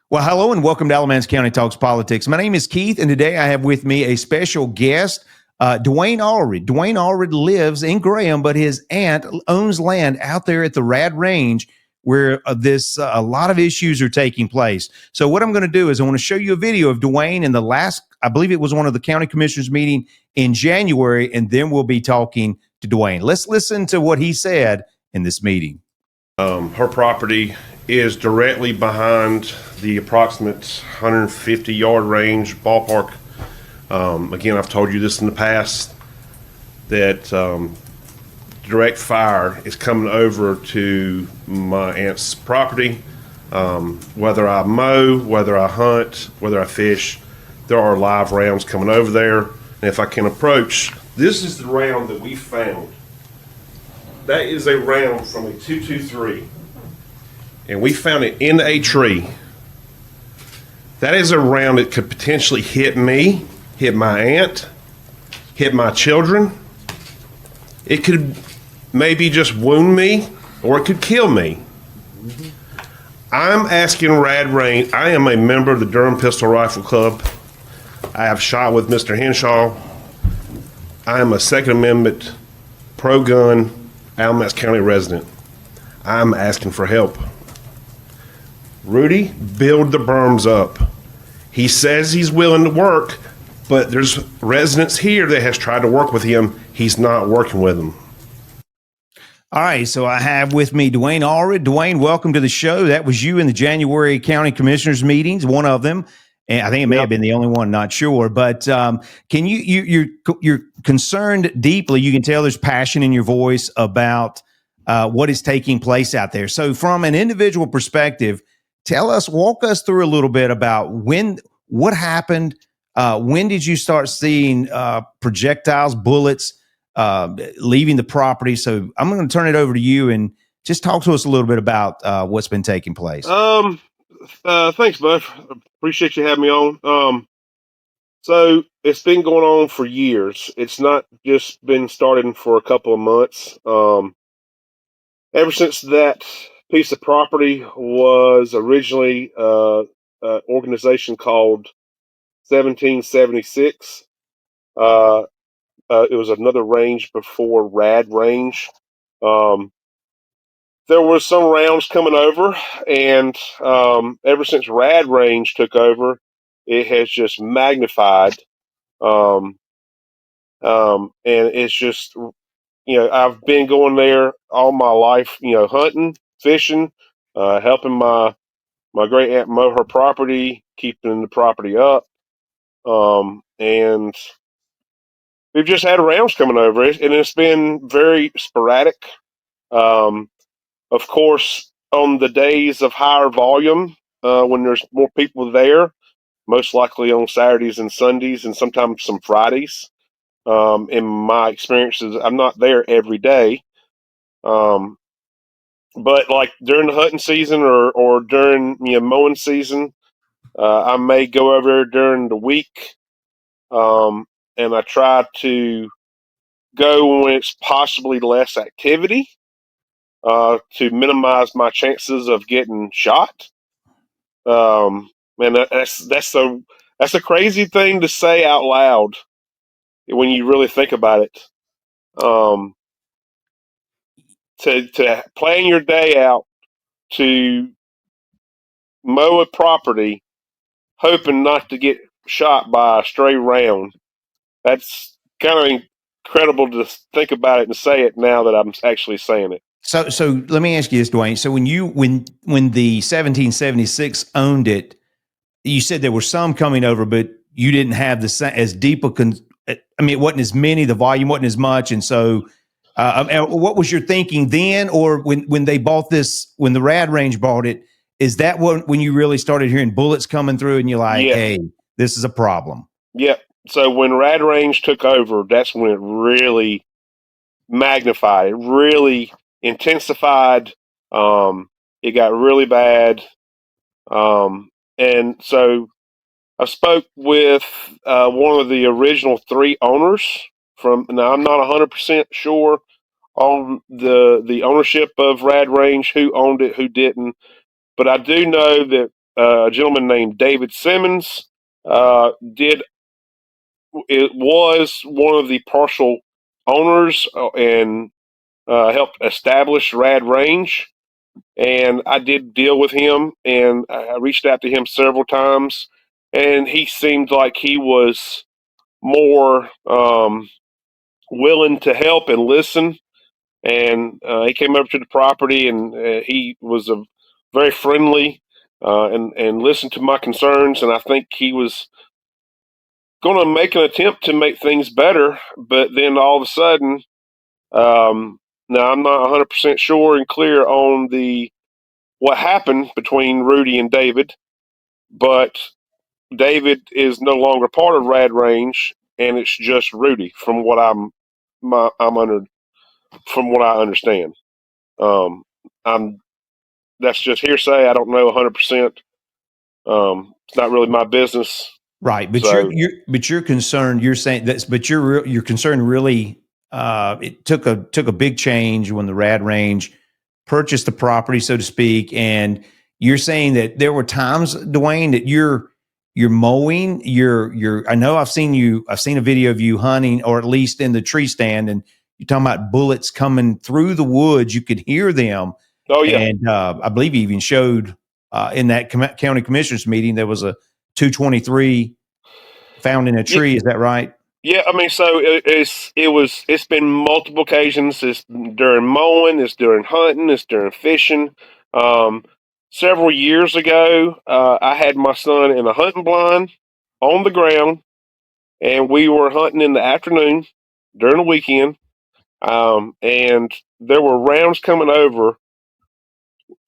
Well, hello and welcome to Alamance County Talks Politics. My name is Keith, and today I have with me a special guest, Dwayne Allred. Dwayne Allred lives in Graham, but his aunt owns land out there at the RAD Range where a lot of issues are taking place. So what I'm going to do is I want to show you a video of Dwayne in the last, I believe it was one of the county commissioners meeting in January, and then we'll be talking to Dwayne. Let's listen to what he said in this meeting. Her property is directly behind the approximate 150-yard range ballpark. Again, I've told you this in the past, that direct fire is coming over to my aunt's property. Whether I mow, whether I hunt, whether I fish, there are live rounds coming over there. And if I can approach, this is the round that we found. That is a round from a 223, and we found it in a tree. That is a round that could potentially hit me, hit my aunt, hit my children. It could maybe just wound me, or it could kill me. I'm asking RAD Range. I am a member of the Durham Pistol Rifle Club. I have shot with Mr. Henshaw. I am a Second Amendment pro-gun Alamance County resident. I'm asking for help. Rudy, build the berms up. He says he's willing to work, but there's residents here that has tried to work with him. He's not working with them. All right, so I have with me Dwayne Allred. Dwayne, welcome to the show. That was you in the January county commissioners meetings, one of them. And I think it may have been the only one, not sure. But can you're concerned deeply. You can tell there's passion in your voice about what is taking place out there. So from an individual perspective, walk us through a little bit about what happened. When did you start seeing projectiles, bullets leaving the property? So I'm going to turn it over to you and just talk to us a little bit about what's been taking place. Thanks, bud. Appreciate you having me on. So it's been going on for years. It's not just been starting for a couple of months. Ever since that piece of property was originally an organization called 1776. It was another range before RAD Range. There were some rounds coming over, and ever since RAD Range took over, it has just magnified. And it's just, I've been going there all my life, hunting, fishing, helping my great aunt mow her property, keeping the property up. And we've just had rounds coming over, and it's been very sporadic. Of course, on the days of higher volume, when there's more people there, most likely on Saturdays and Sundays, and sometimes some Fridays. In my experiences, I'm not there every day. But like during the hunting season or during mowing season, I may go over there during the week, and I try to go when it's possibly less activity. To minimize my chances of getting shot. And that's a crazy thing to say out loud when you really think about it. To plan your day out to mow a property, hoping not to get shot by a stray round. That's kind of incredible to think about it and say it now that I'm actually saying it. So let me ask you this, Dwayne. So when the 1776 owned it, you said there were some coming over, but you didn't have as deep it wasn't as many. The volume wasn't as much, and so what was your thinking then, or when they bought this, when the RAD Range bought it? Is that when you really started hearing bullets coming through, and you're like, "Hey, this is a problem"? Yep. So when RAD Range took over, that's when it really magnified. It really intensified. It got really bad. And so I spoke with one of the original three owners now I'm not 100% sure on the ownership of RAD Range, who owned it, who didn't. But I do know that a gentleman named David Simmons did. It was one of the partial owners and helped establish RAD Range. And I did deal with him, and I reached out to him several times, and he seemed like he was more willing to help and listen. And he came over to the property, and he was a very friendly and listened to my concerns. And I think he was going to make an attempt to make things better, but then all of a sudden, now I'm not 100% sure and clear on the what happened between Rudy and David, but David is no longer part of RAD Range, and it's just Rudy from what I'm under from what I understand. Um, I'm That's just hearsay. I don't know 100%. It's not really my business. Right, but So you're concerned. You're saying that's, but your concern really. It took a big change when the RAD Range purchased the property, so to speak, and you're saying that there were times, Dwayne, that you're mowing. You're. I know I've seen a video of you hunting, or at least in the tree stand, and you're talking about bullets coming through the woods. You could hear them, oh yeah, and I believe you even showed in that county commissioners meeting there was a 223 found in a yeah, tree. Is that right? yeah. I mean, so it's been multiple occasions. It's during mowing. It's during hunting. It's during fishing. Um, Several years ago, I had my son in a hunting blind on the ground, and we were hunting in the afternoon during the weekend. And there were rounds coming over,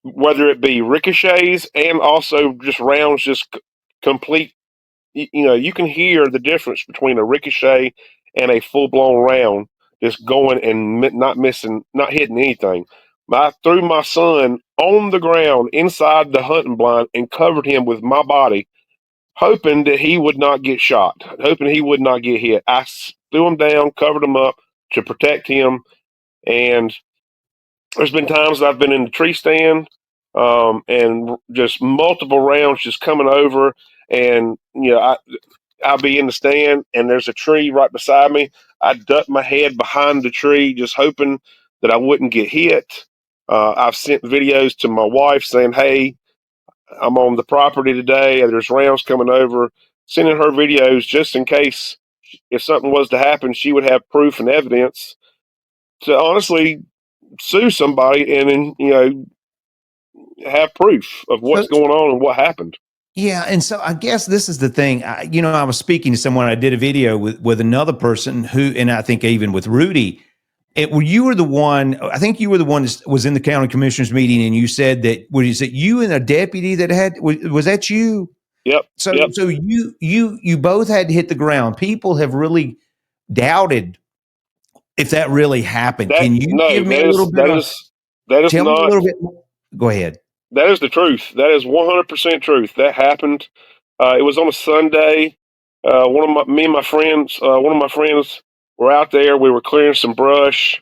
whether it be ricochets and also just rounds, just complete. You know, you can hear the difference between a ricochet and a full blown round just going and not missing, not hitting anything. I threw my son on the ground inside the hunting blind and covered him with my body, hoping that he would not get shot, hoping he would not get hit. Threw him down, covered him up to protect him. And there's been times I've been in the tree stand, and just multiple rounds just coming over, and I'll be in the stand and there's a tree right beside me. I duck my head behind the tree, just hoping that I wouldn't get hit. I've sent videos to my wife saying, "Hey, I'm on the property today, and there's rounds coming over." Sending her videos just in case if something was to happen, she would have proof and evidence to honestly sue somebody and then have proof of So, what's going on and what happened. yeah, and so I guess this is the thing. I was speaking to someone. I did a video with another person who, and I think even with Rudy. You were the one. I think you were the one that was in the county commissioners meeting, and you said that was it you and a deputy that was that you? Yep, So yep. so you both had to hit the ground. People have really doubted if that really happened. That Can you no, give me a little bit of that is tell me a not little bit more? Go ahead. that is the truth. That is 100% truth. That happened. It was on a Sunday. One of my friends were out there. We were clearing some brush.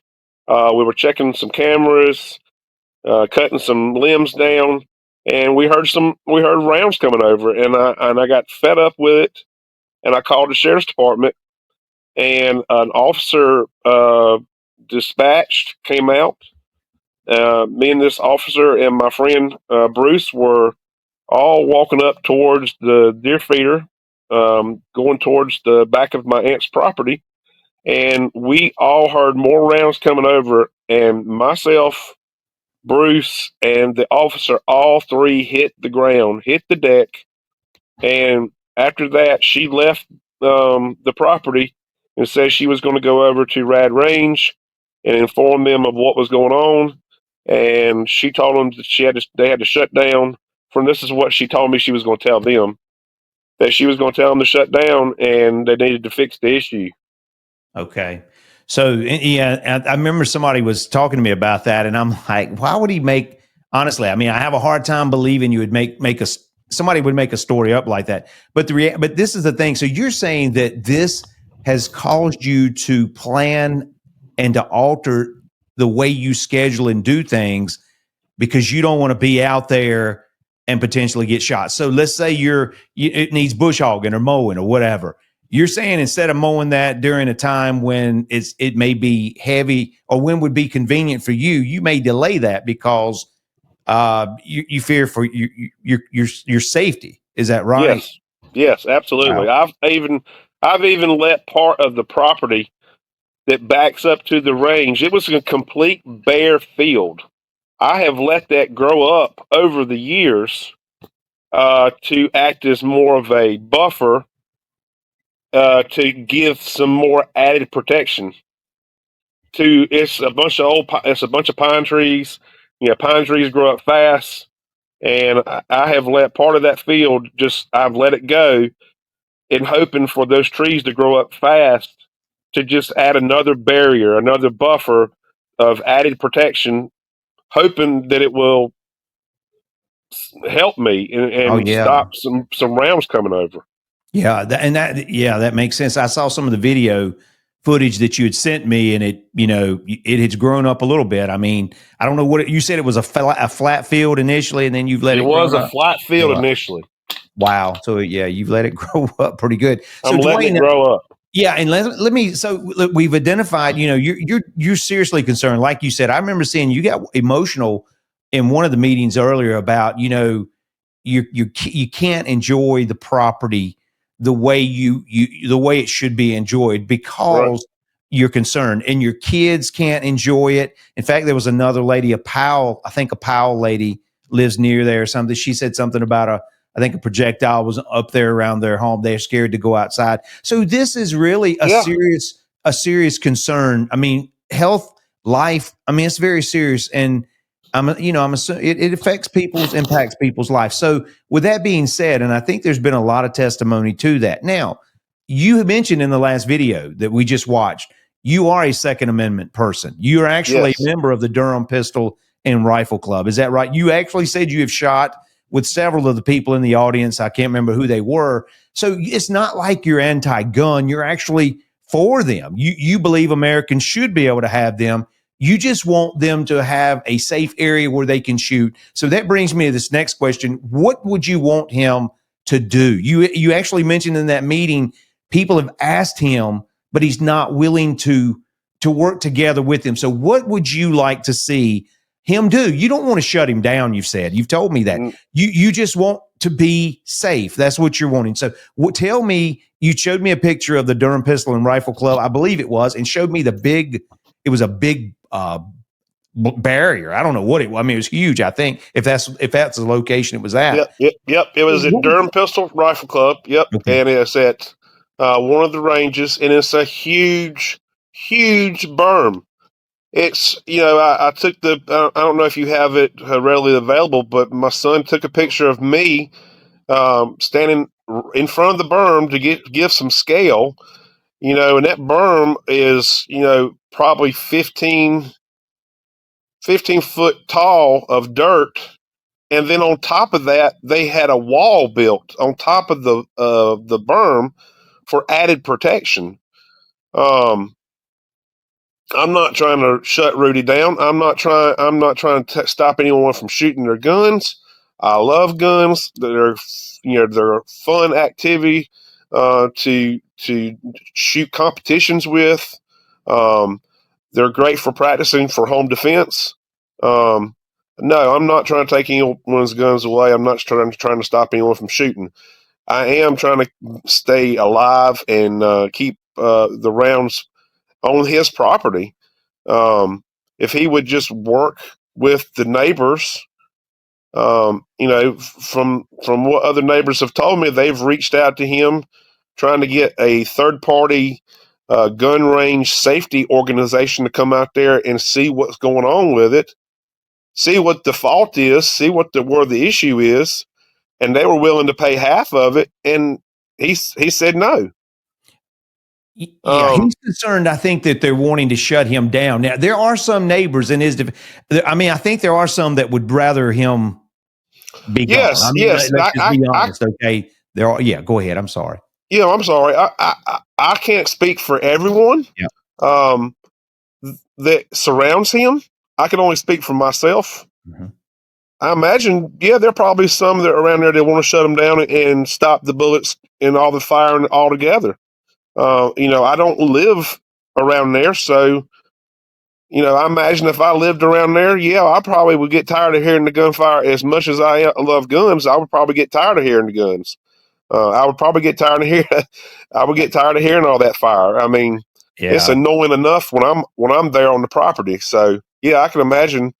We were checking some cameras, cutting some limbs down, and we heard rounds coming over, and I got fed up with it, and I called the sheriff's department, and an officer dispatched came out. Me and this officer and my friend Bruce were all walking up towards the deer feeder, going towards the back of my aunt's property, and we all heard more rounds coming over. And myself, Bruce, and the officer, all three hit the ground, hit the deck, and after that, she left the property and said she was going to go over to RAD Range and inform them of what was going on. And she told them that they had to shut down. This is what she told me she was going to tell them, that she was going to tell them to shut down and they needed to fix the issue. Okay. So yeah, I remember somebody was talking to me about that, and I'm like, why would he make? Honestly, I mean, I have a hard time believing you would somebody would make a story up like that. But but this is the thing. So you're saying that this has caused you to plan and to alter the way you schedule and do things because you don't want to be out there and potentially get shot. So let's say it needs bush hogging or mowing or whatever. You're saying instead of mowing that during a time when it may be heavy or when would be convenient for you, you may delay that because you fear for your safety. Is that right? Yes, yes, absolutely. Wow. I've even let part of the property that backs up to the range. It was a complete bare field. I have let that grow up over the years to act as more of a buffer to give some more added protection. It's a bunch of it's a bunch of pine trees. You know, pine trees grow up fast, and I have let part of that field I've let it go in hoping for those trees to grow up fast to just add another barrier, another buffer of added protection, hoping that it will help me Oh and yeah. stop some rounds coming over. Yeah, that makes sense. I saw some of the video footage that you had sent me, and it has grown up a little bit. I mean, I don't know you said. It was a flat field initially, and then you've let It it was grow a up. flat field Yeah. initially. Wow. So yeah, you've let it grow up pretty good. So I'm letting Dwayne, it grow up. yeah, and let me. So look, we've identified. You're seriously concerned. Like you said, I remember seeing you got emotional in one of the meetings earlier about you can't enjoy the property the way the way it should be enjoyed Right. because you're concerned, and your kids can't enjoy it. In fact, there was another lady, I think a Powell lady lives near there or something. She said something about I think a projectile was up there around their home. They're scared to go outside. So this is really Yeah. a serious concern. I mean, health, life. I mean, it's very serious, and it impacts people's life. So with that being said, and I think there's been a lot of testimony to that. Now, you mentioned in the last video that we just watched, you are a Second Amendment person. You are actually Yes. a member of the Durham Pistol and Rifle Club. Is that right? You actually said you have shot with several of the people in the audience. I can't remember who they were. So it's not like you're anti-gun. You're actually for them. You believe Americans should be able to have them. You just want them to have a safe area where they can shoot. So that brings me to this next question. What would you want him to do? You actually mentioned in that meeting, people have asked him, but he's not willing to work together with them. So what would you like to see him do? You don't want to shut him down, you've said. You've told me that. You just want to be safe. That's what you're wanting. So tell me, you showed me a picture of the Durham Pistol and Rifle Club, I believe it was, and showed me it was a big barrier. I don't know what it was. I mean, it was huge. I think if that's the location it was at. Yep. It was at Durham Pistol Rifle Club. Yep, Okay. and it's at one of the ranges, and it's a huge berm. It's I took I don't know if you have it readily available, but my son took a picture of me standing in front of the berm to give some scale. And that berm is probably 15 foot tall of dirt, and then on top of that they had a wall built on top of the berm for added protection. I'm not trying to shut Rudy down. I'm not trying to stop anyone from shooting their guns. I love guns. They're a fun activity to shoot competitions with. They're great for practicing for home defense. No, I'm not trying to take anyone's guns away. I'm not trying to stop anyone from shooting. I am trying to stay alive and keep the rounds on his property. If he would just work with the neighbors, from what other neighbors have told me, they've reached out to him trying to get a third party gun range safety organization to come out there and see what's going on with it, see what the fault is, see where the issue is, and they were willing to pay half of it, and he said no. Yeah, he's concerned. I think that they're wanting to shut him down. Now, there are some neighbors in his. I mean, I think there are some that would rather him be gone. I mean, Yes. let's just be honest, okay? There are. Yeah, go ahead. I'm sorry. Yeah, I'm sorry. I can't speak for everyone. Yeah. That surrounds him. I can only speak for myself. Mhm. I imagine, yeah, there are probably some that are around there that want to shut them down and stop the bullets and all the firing altogether. I don't live around there, so I imagine if I lived around there, yeah, I probably would get tired of hearing the gunfire. As much as I love guns, I would probably get tired of hearing the guns. I would probably get tired of hearing. I would get tired of hearing all that fire. I mean, it's Yeah. annoying enough when I'm there on the property. So yeah, I can imagine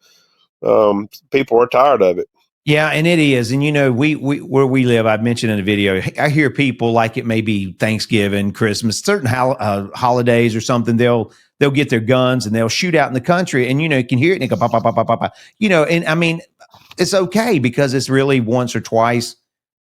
people are tired of it. Yeah, and it is. And we where we live, I mentioned in the video, I hear people, like it may be Thanksgiving, Christmas, certain holidays or something, they'll get their guns and they'll shoot out in the country, and you can hear it and they go pop pop pop pop pop pop. And I mean, it's okay because it's really once or twice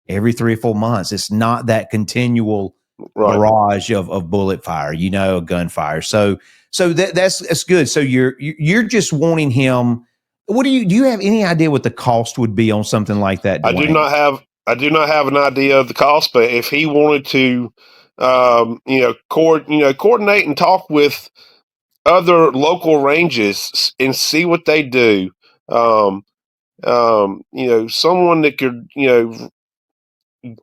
every 3 or 4 months. It's not that continual Right. barrage of bullet fire, gunfire. So that's good. So you're just wanting him. What do you have any idea what the cost would be on something like that, Dwayne? I do not have an idea of the cost, but if he wanted to, coordinate and talk with other local ranges and see what they do, someone that could,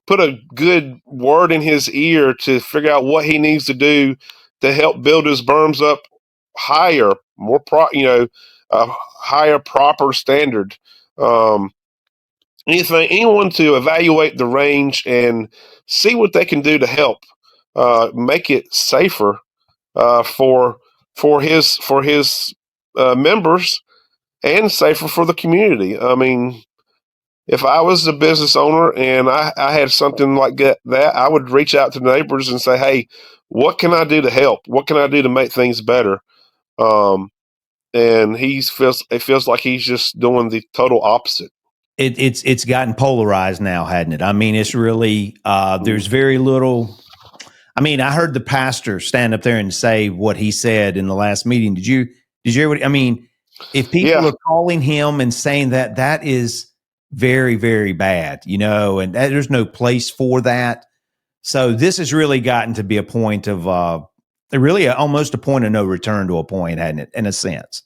put a good word in his ear to figure out what he needs to do to help build his berms up higher, higher proper standard. Um, anyone to evaluate the range and see what they can do to help make it safer for his members and safer for the community. I mean, if I was a business owner and I had something like that, I would reach out to neighbors and say, "Hey, what can I do to help? What can I do to make things better?" Um, and it feels like he's just doing the total opposite. It's gotten polarized now, hadn't it? I mean, it's really there's very little. I mean, I heard the pastor stand up there and say what he said in the last meeting. Did you hear what I mean? If people are calling him and saying that is very, very bad, and there's no place for that. So this has really gotten to be a point of really almost a point of no return to a point, hadn't it? In a sense.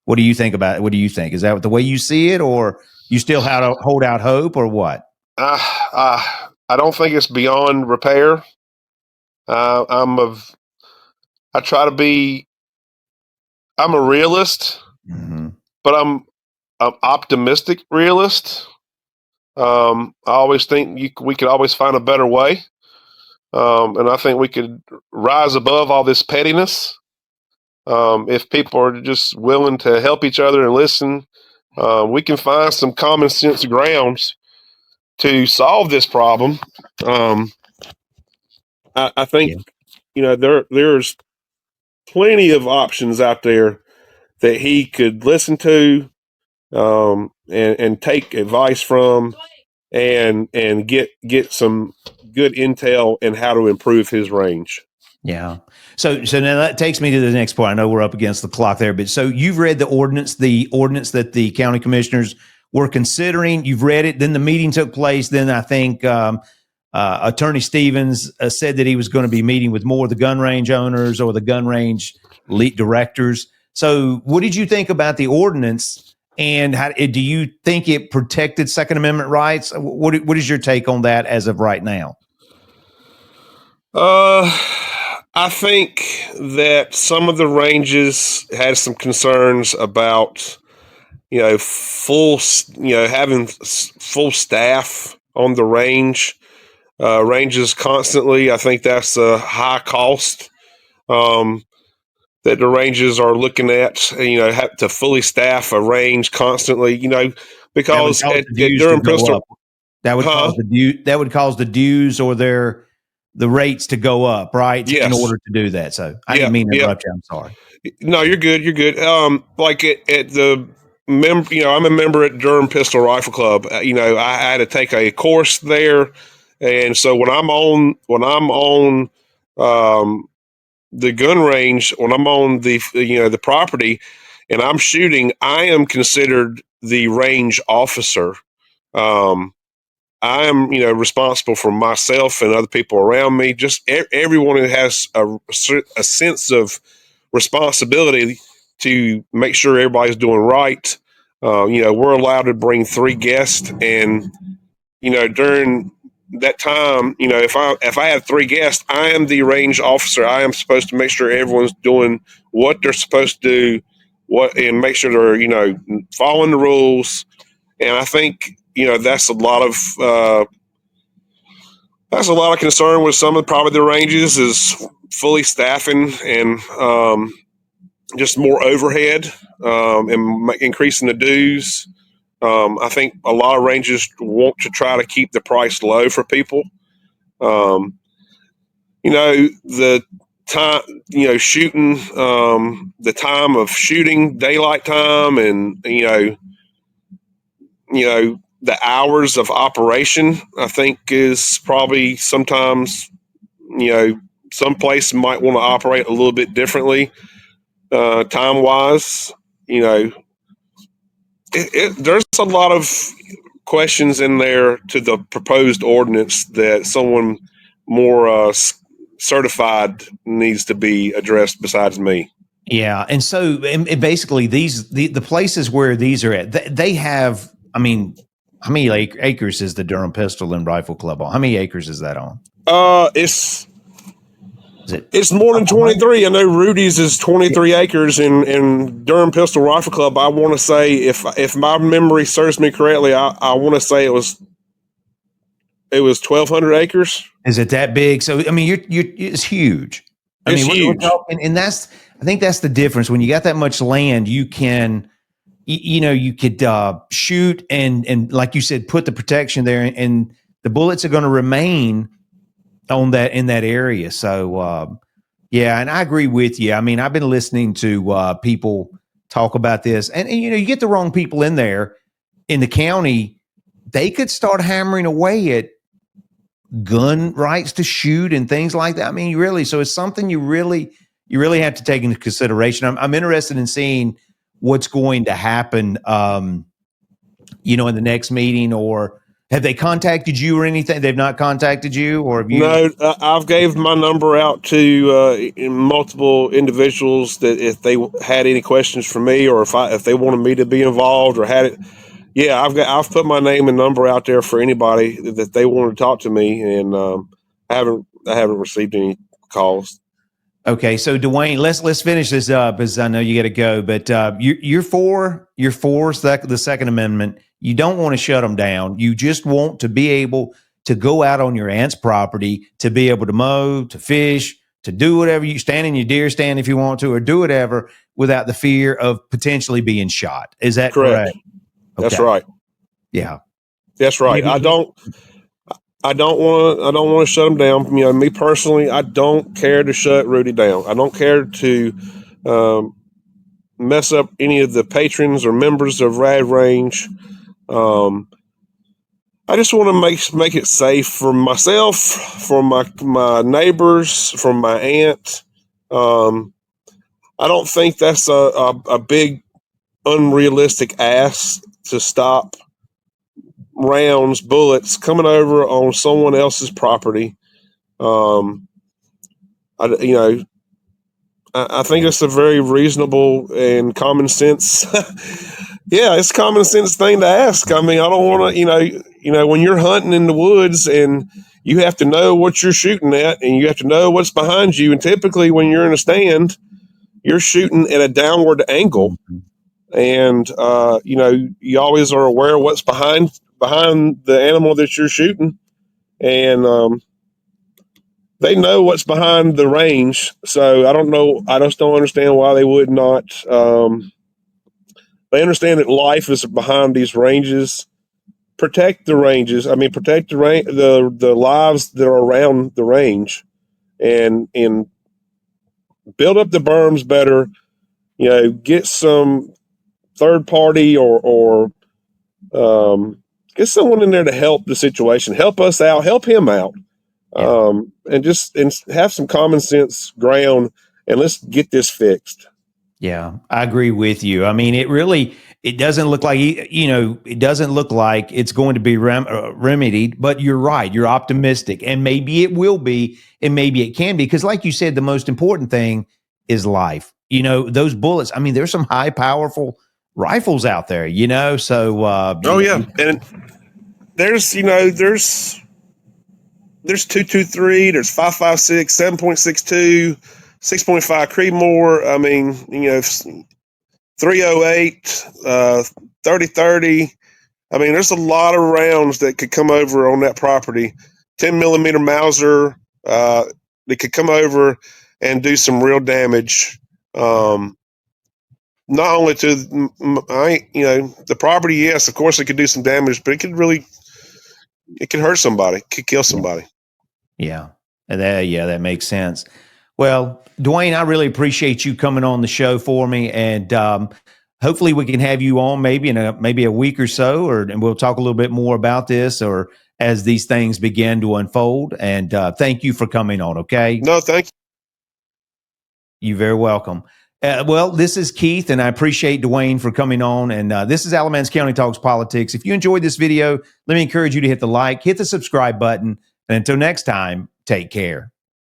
What do you think about it? What do you think? Is that the way you see it, or you still have to hold out hope, or what? I don't think it's beyond repair. I try to be. I'm a realist, but I'm optimistic realist. I always think we could always find a better way, and I think we could rise above all this pettiness. If people are just willing to help each other and listen, we can find some common sense grounds to solve this problem. I think there's plenty of options out there that he could listen to, and take advice from, and get some good intel in how to improve his range. Yeah. So now that takes me to the next point. I know we're up against the clock there, but so you've read the ordinance that the county commissioners were considering. You've read it. Then the meeting took place. Then I think Attorney Stevens said that he was going to be meeting with more of the gun range owners or the gun range lead directors. So what did you think about the ordinance? And how do you think it protected Second Amendment rights? What is your take on that as of right now? I think that some of the ranges had some concerns about, having full staff on the ranges constantly. I think that's a high cost that the ranges are looking at. Have to fully staff a range constantly. Because at Durham Pistol, that would cause the dues or the rates to go up, right? Yes. In order to do that. So I didn't mean to interrupt you. I'm sorry. No, you're good. You're good. Like at the I'm a member at Durham Pistol Rifle Club. I had to take a course there, and so when I'm on the gun range, when I'm on the property, and I'm shooting, I am considered the range officer. I am, responsible for myself and other people around me. Just everyone who has a sense of responsibility to make sure everybody's doing right. We're allowed to bring 3 guests, and during that time, if I have 3 guests, I am the range officer. I am supposed to make sure everyone's doing what they're supposed to do, and make sure they're following the rules. And I think that's a lot of concern with some of probably the ranges is fully staffing and just more overhead and increasing the dues. I think a lot of ranges want to try to keep the price low for people. The time, shooting, the time of shooting, daylight time, and the hours of operation, I think is probably sometimes, some places might want to operate a little bit differently, time wise. There's a lot of questions in there to the proposed ordinance that someone more certified needs to be addressed besides me. Yeah. And so and basically the places where these are at, they have, I mean, how many acres is the Durham Pistol and Rifle Club on? How many acres is that on? It's more than 23. I know Rudy's is 23 acres, and Durham Pistol Rifle Club, I want to say, if my memory serves me correctly, I want to say it was 1,200 acres. Is it that big? So I mean, it's huge. It's huge, and I think that's the difference. When you got that much land, you can. You could shoot and like you said, put the protection there, and the bullets are going to remain in that area. So yeah, and I agree with you. I mean, I've been listening to people talk about this, and you get the wrong people in there in the county, they could start hammering away at gun rights to shoot and things like that. I mean, so it's something you really have to take into consideration. I'm interested in seeing what's going to happen, in the next meeting, or have they contacted you or anything? They've not contacted you, or have you? No, I've gave my number out to multiple individuals that if they had any questions for me, or if they wanted me to be involved or had it. Yeah, I've put my name and number out there for anybody that they want to talk to me, and I haven't received any calls. Okay, so Dwayne, let's finish this up, as I know you got to go. But you're for the Second Amendment. You don't want to shut them down. You just want to be able to go out on your aunt's property, to be able to mow, to fish, to do whatever, you stand in your deer stand if you want to, or do whatever without the fear of potentially being shot. Is that correct? Okay. That's right. Yeah, that's right. I don't want to shut them down. Me personally, I don't care to shut Rudy down. I don't care to mess up any of the patrons or members of RAD Range. I just want to make it safe for myself, for my neighbors, for my aunt. I don't think that's a big unrealistic ask to stop bullets coming over on someone else's property. I think it's a very reasonable and common sense. Yeah, it's a common sense thing to ask. I mean, I don't want to, when you're hunting in the woods and you have to know what you're shooting at, and you have to know what's behind you. And typically when you're in a stand, you're shooting at a downward angle. And, you always are aware of what's behind the animal that you're shooting. And they know what's behind the range. So I don't know. I just don't understand why they would not. They understand that life is behind these ranges. Protect the ranges. I mean, protect the lives that are around the range, and build up the berms better. Get some third party or get someone in there to help the situation, help us out, help him out, and have some common sense ground, and let's get this fixed. Yeah, I agree with you. I mean, it doesn't look like, it doesn't look like it's going to be remedied, but you're right. You're optimistic, and maybe it will be, and maybe it can be, because like you said, the most important thing is life. Those bullets, I mean, there's some high, powerful rifles out there, you know? So, Oh yeah. And there's 223, there's 556, 7.62, 6.5 Creedmoor. I mean, 308, 3030. I mean, there's a lot of rounds that could come over on that property. 10 millimeter Mauser, they could come over and do some real damage. Not only to the property, yes, of course it could do some damage, but it could hurt somebody, it could kill somebody. Yeah. That makes sense. Well, Dwayne, I really appreciate you coming on the show for me, and hopefully we can have you on maybe in maybe a week or so, and we'll talk a little bit more about this, or as these things begin to unfold. And thank you for coming on. Okay. No, thank you. You're very welcome. Well, this is Keith, and I appreciate Dwayne for coming on. And this is Alamance County Talks Politics. If you enjoyed this video, let me encourage you to hit the like, hit the subscribe button. And until next time, take care.